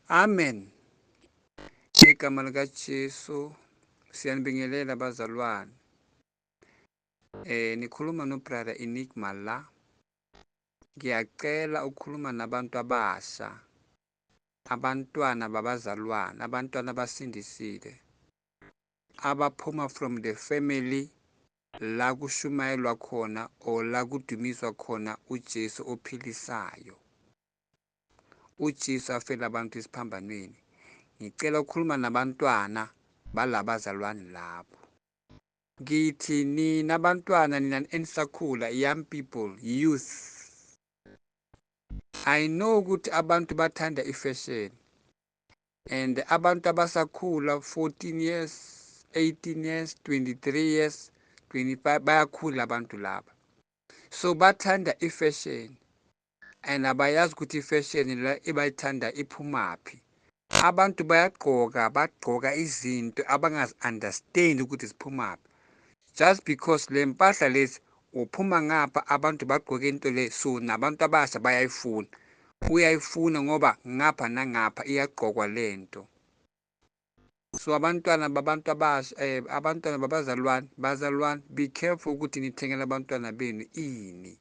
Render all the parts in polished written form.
Amen. Igama likaJesu siyanibingelela bazalwane. Nikhuluma nobrother Enigma la. Ngiyacela ukukhuluma nabantu abasha. Abantwana babazalwane, abantwana abasindisile. Abaphuma from the family la kushumayelwa khona or la kudumiswa khona uJesu ophilisayo. uJesu afela abantu esiphambanweni. Ngicela ukukhuluma nabantwana balabazalwane labo. Ngithi nina abantwana nina enisakhula, young people, youth. I know ukuthi abantu bathanda ifashion. And abantu abasakhula 14 years, 18 years, 23 years, 25 bayakhula abantu laba. So bathanda ifashion. And abayazi ukuthi ifashion la ebayithanda iphumaphi. Abantu bagqoka izinto abangazi-understand ukuthi ziphumaphi. Just because le mpahla lezi uphuma ngapha abantu bagqoke into le, so nabantu abasha bayayifuna. Uyayifuna ngoba ngapha nangapha iyagqokwa lento. So abantwana babantu abasha, abantwana bazalwane, be careful ukuthi nithengele abantwana benu ini.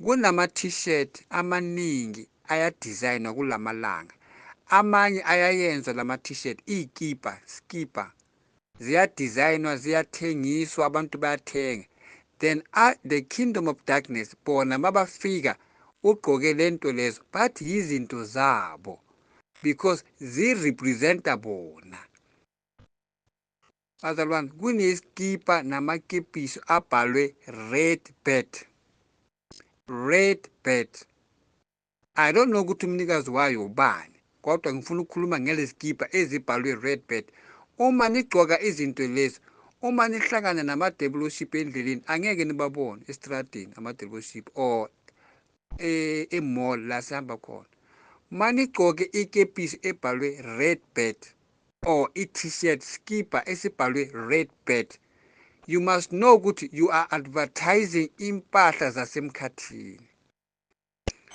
Kunama t-shirt amaningi ayadesignwa kulamalanga. Amanye ayayenza lama t-shirt, skipa. Ziyadesignwa, ziyathengiswa, abantu bayathenga. Then the kingdom of darkness, bona mabafika ugqoke lento lezo, bathi yizinto zabo because zirepresenta bona. Bazalwane, kuneskipa namakepisi abhalwe red bat. Red bat. I don't know ukuthi umnikazi wayo ubani, kodwa ngifuna ukukhuluma ngelezikipa ezibhalwe red bat. Uma nigqoka izinto lezi, uma nihlangana nama-dealership endleleni, angeke nibabone estradini ama-dealership or e-mall la sihamba khona. Manigqoke ikepisi ebhalwe red bat or i-t-shirt skipa esibhalwe red bat, you must know ukuthi you are advertising impahla zasemkhathini.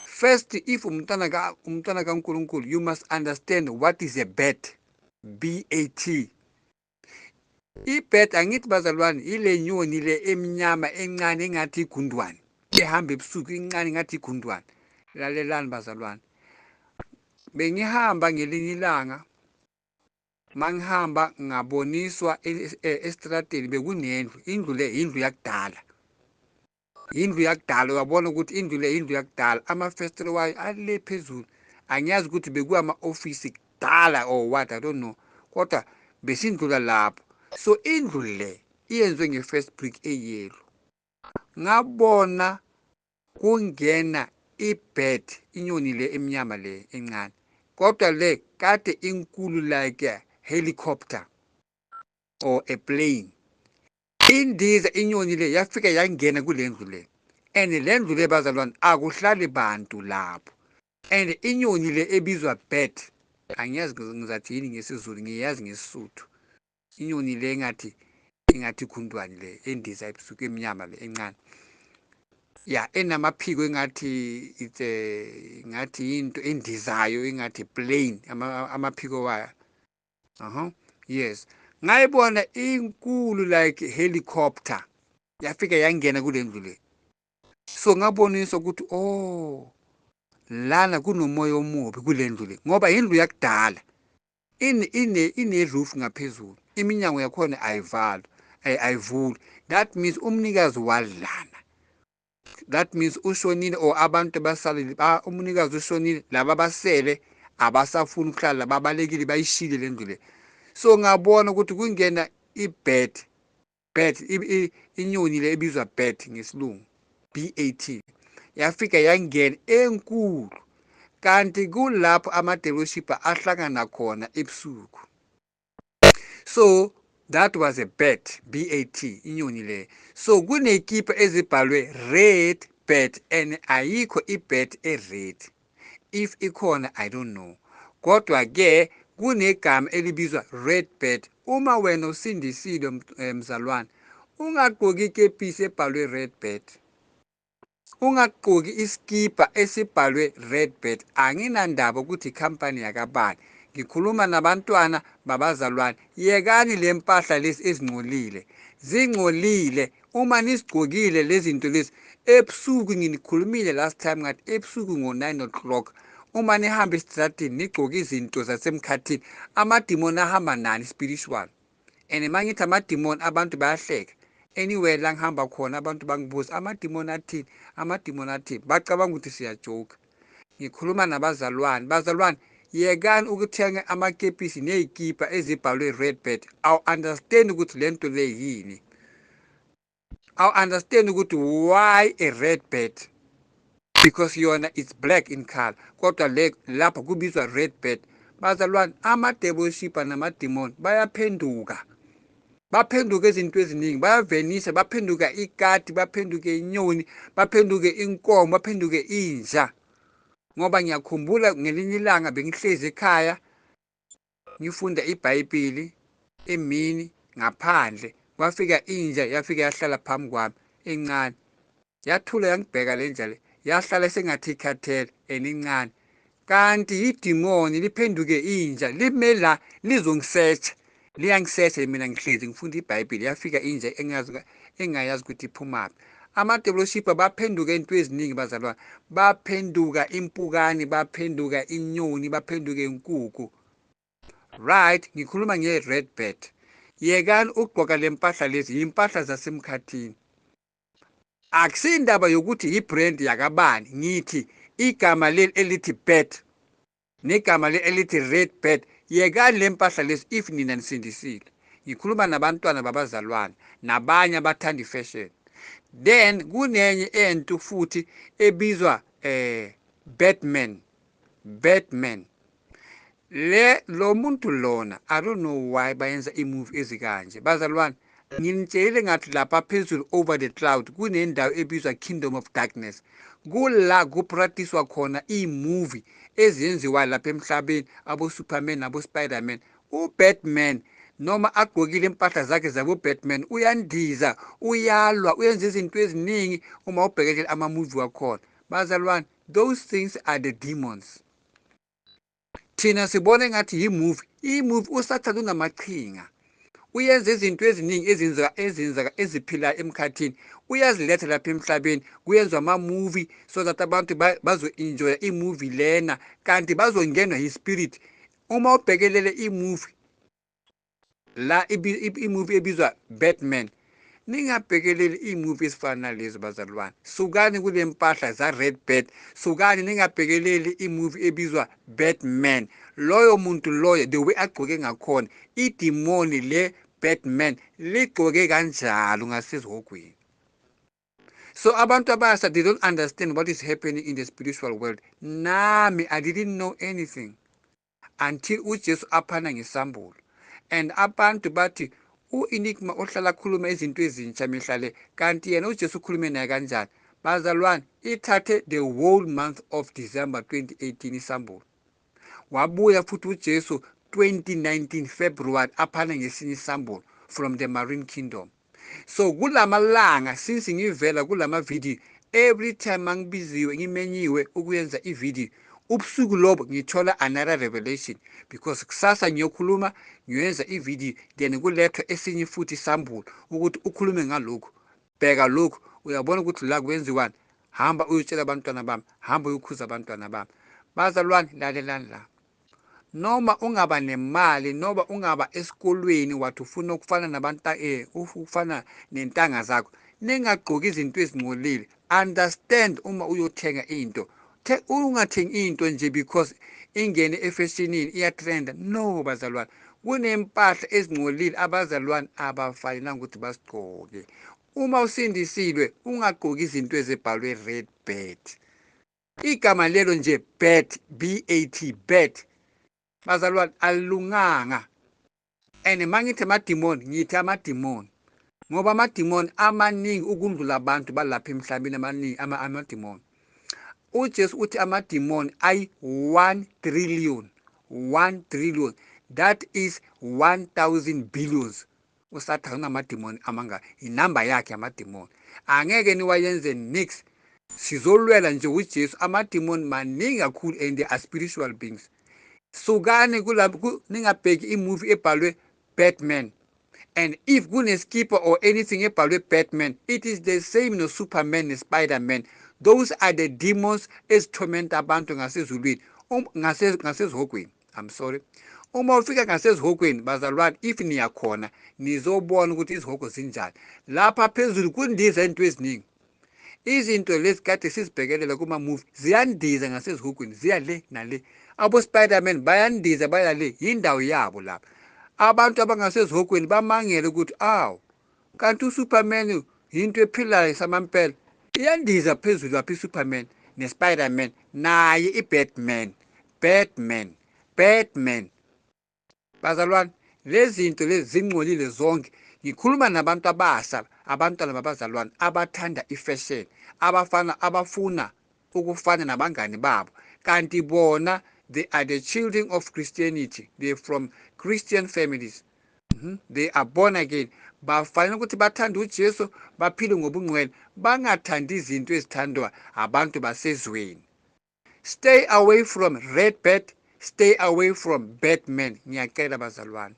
First, if umntana kaNkulunkulu, you must understand what is a bat. B-A-T. I-bat angithi bazalwane ile nyoni le emnyama encane engathi igundwane, ehamba ebusuku incane engathi igundwane. Lalelani bazalwane. Bengihamba ngelinye ilanga, mangihamba ngaboniswa estradeni bekunendlu. Indlu le indlu yakudala. Indlu yakudala, uyabona ukuthi indlu le indlu yakudala. Amafestile wayo ale phezulu. Angiyazi ukuthi bekuwama-ofisi kudala or what, I don't know. Kodwa besindlula lapho. So indlu le iyenziwe nge-first brick eyellow. Ngabona kungena i-bat, inyoni le emnyama le encane. Kodwa le kade inkulu like a helicopter or a plane. Indiza inyoni le yafika yangena kule ndlu le. And le ndlu le bazalwane akuhlali bantu lapho. And inyoni le ebizwa bat, angiyazi ngizathi yini ngesiZulu, ngiyazi ngesisuthu. Inyoni le engathi igundwane le endiza ebusuku emnyama le encane. Ya enamaphiko engathi ngathi into endizayo engathi plane amaphiko wayo. Yes. Ngayibona inkulu like helicopter. Yafika yangena kule ndlu le. So ngaboniswa ukuthi oh lana kunomoya omubi kule ndlu le ngoba indlu yakudala. Ine roof ngaphezulu. Iminyango yakhona ayivuli. That means umnikazi wadlana. That means ushonile or abantu basalile, umnikazi ushonile, laba basele abasafuna ukuhlala, babalekile bayishile le ndlu le. So ngabona ukuthi kungena i-bat, inyoni le ebizwa bat ngesilungu, B-A-T. Yafika yangena enkulu. Kanti kulapho ama-dealership ahlangana khona ebusuku. So that was a bat, B-A-T, inyoni le. So kunekipa ezibhalwe red bat and ayikho i-bat e-red. If ikhona I don't know. Kodwa ke kunegama elibizwa red bat. Uma wena usindisile mzalwane, ungagqoki ikepisi ebhalwe red bat. ungagqoki iskipa esibhalwe Redbird. Anginandaba ukuthi ikhampani yakabani. Ngikhuluma nabantwana babazalwane, yekani le mpahla lezi ezingcolile, zingcolile. Uma nisigqokile lezi zinto lezi ebusuku, nginikhulumile last time ngathi ebusuku ngo-9 o'clock uma nihamba esitratini nigqoke izinto zasemkhathini, amadimoni ahamba nani spiritual. And mangithi amadimoni abantu bayahleka. Anywhere la ngihamba khona abantu bangibuza amadimoni athini, amadimoni athini, bacabanga ukuthi siyajoke. Ngikhuluma nabazalwane, bazalwane, yekani ukuthenga amakepisi nezikipa ezibhalwe Redbird. Awu understand ukuthi lento le yini. Awu understand ukuthi why a Redbird, because yona it's black in color, kodwa le lapha kubizwa Redbird. Bazalwane, ama-devilship namadimoni bayaphenduka. Baphenduka izinto eziningi, bayavenisa, baphenduka ikati, baphenduke inyoni, baphenduke inkomo, baphenduke inja. Ngoba ngiyakhumbula ngelinye ilanga bengihlezi ekhaya ngifunda iBhayibheli emini ngaphandle, kwafika inja yafika yahlala phambi kwami encane, yathula yangibheka le nja le, yahlala sengathi ikhathele enincane, kanti idimoni liphenduke inja, lime la lizongisearch, liyangisearch mina ngihlezi ngifunda iBhayibheli, yafika inja engayazi ukuthi iphumaphi. Ama-devilship baphenduka into eziningi bazalwane, baphenduka impukane, baphenduka inyoni, baphenduka inkukhu. Right, ngikhuluma nge-Redbird. Yekani ukugqoka le mpahla lezi, impahla zasemkhathini. Akusindaba yokuthi yi-brand yakabani, ngithi igama leli elithi bird negama leli elithi Redbird, yekani le mpahla lezi if nina nisindisile. Ngikhuluma nabantwana babazalwane nabanye abathanda ifashion. Then kunenye ento futhi ebizwa Batman. Lo muntu lona, I don't know why bayenza i-movie ezikanje. Bazalwane, nginitshele ngathi lapha phezulu over the cloud kunendawo ebizwa Kingdom of Darkness. Kula kupracticewa khona i-movie ezenziwa lapha emhlabeni, abo-Superman nabo-Spiderman. U-Batman noma agqokile impahla zakhe zabo-Batman uyandiza, uyalwa, uyenza izinto eziningi uma ubhekele ama-movie wakhona. Bazalwane, those things are the demons. Thina sibone ngathi i-movie usathana unamaqhinga, uyenza izinto eziningi eziphilayo emkhathini, uyaziletha lapha emhlabeni, kuyenzwa ama-movie so that abantu bazo-enjoya i-movie lena, kanti bazongenwa yi-spirit. Uma ubhekelele i-movie la i-movie ebizwa Batman, ningabhekeleli i-movie ezifana nalezo bazalwane. Sukani kule mpahla za-Redbird, sukani ningabhekeleli i-movie ebizwa Batman. Loyo muntu loyo, the way agqoke ngakhona, idimoni le Batman ligqoke kanjalo ngasezihogweni. So abantu abasha, they don't understand what is happening in the spiritual world. Nami, I didn't know anything until uJesu aphana ngesambulo. And abantu bathi u-Enigma ohlala khuluma izinto ezintsha mihla le, kanti yena uJesu ukhulume naye kanjani. Bazalwane, ithathe the whole month of December 2018 isambulo. Wabuya futhi uJesu 2019 February aphana ngesinye isambulo from the Marine Kingdom. So kulamalanga since ngivela kulama video, every time mangibiziwe ngimenyiwe ukuyenza i-video, ubusuku lobo ngithola another revelation, because kusasa ngiyokhuluma ngiyenza i-video, then kulethwa esinye futhi isambulo ukuthi ukhulume ngalokhu, bheka lokhu, uyabona ukuthi la kwenziwani, hamba uyotshela abantwana bami, hamba uyokhuza abantwana bami. Bazalwane, lalelani la, noma ungaba nemali, noma ungaba esikolweni wathi ufuna ukufana nabantu ufana nentanga zakho, ningagqoki izinto ezingcolile. Understand, uma uyothenga into, ungathengi into nje because ingene efashionini iyatrenda. No bazalwane, kunempahla ezingcolile abazalwane abafanelanga ukuthi basigqoke. Uma usindisiwe ungagqoki izinto ezibhalwe Redbird. Igama lelo nje Bat, B-A-T, Bat, bazalwane, alilunganga. And mangithi amadimoni, ngithi amadimoni ngoba amadimoni amaningi ukundlula abantu balapha emhlabeni, amaningi amadimoni. uJesu uthi amadimoni ayi-1 trillion, 1 trillion, that is 1000 billions. Usathana unamadimoni amanga, inamba yakhe amadimoni. Angeke niwayenze nix. sizolwela nje uJesu. Amadimoni maningi kakhulu and they are spiritual beings. Sukani kulapho ningabheki imovie ebhalwe Batman, and if kuneskipper or anything ebhalwe Batman, it is the same no Superman and Spider-Man. Those are the demons ezithomenta abantu ngasezulwini, ngasezihogweni. I'm sorry. Uma ufika ngasezihogweni bazalwane, if niyakhona nizobona ukuthi izihogo zinjani. Lapha phezulu kundiza into eziningi. Izinto lezi kade sizibhekelela kuma-movie ziyandiza ngasezihogweni, ziya le nale. Abo Spider-Man bayandiza baya le, yindawo yabo lapha. Abantu abangasezihogweni bamangele ukuthi awu, kanti uSuperman yinto ephilayo samampela. Iyandiza phezulu lapha iSuperman neSpider-Man, naye iBatman. Batman. Bazalwane, lezi zinto lezi zingcolile zonke. Ngikhuluma nabantu abasha, abantwana babazalwane abathanda ifashion, abafuna ukufana nabangani babo, kanti bona they are the children of Christianity. They are from Christian families. They are born again. Bafanele ukuthi bathanda uJesu, baphile ngobungcwele, bangathandi izinto ezithandwa abantu basezweni. Stay away from Red Bat, stay away from Batman. Ngiyacela bazalwane,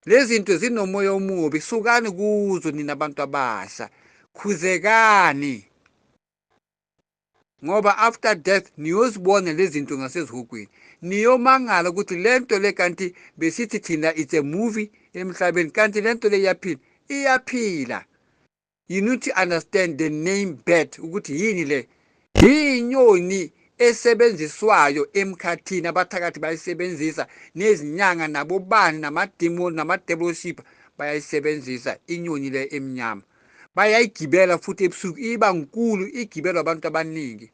lezi zinto zinomoya omubi, sukani kuzo nina abantu abasha, khuzekani, ngoba after death niyozibona lezi zinto ngasezihogweni, niyomangala ukuthi lento le kanti besithi thina it's a movie emhlabeni, kanti lento le iyaphila. You need to understand the name bat ukuthi yini le, inyoni esebenziswayo emkhathini. Abathakathi bayisebenzisa, nezinyanga nabobani namademoni namadevil bayayisebenzisa inyoni le emnyama. Bayayigibela futhi ebusuku, iba nkulu, igibelwa abantu abaningi.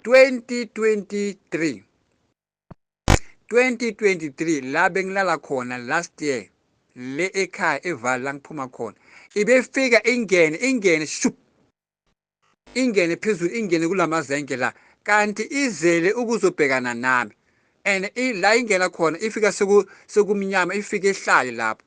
2023 la bengilala khona last year, le ekhaya eVaal la ngiphuma khona, ibefika ingene shup, ingene phezulu, ingene kulamazenge la, kanti izele ukuzobhekana nami, and la ingena khona ifika sekumnyama, ifika ehlale lapho.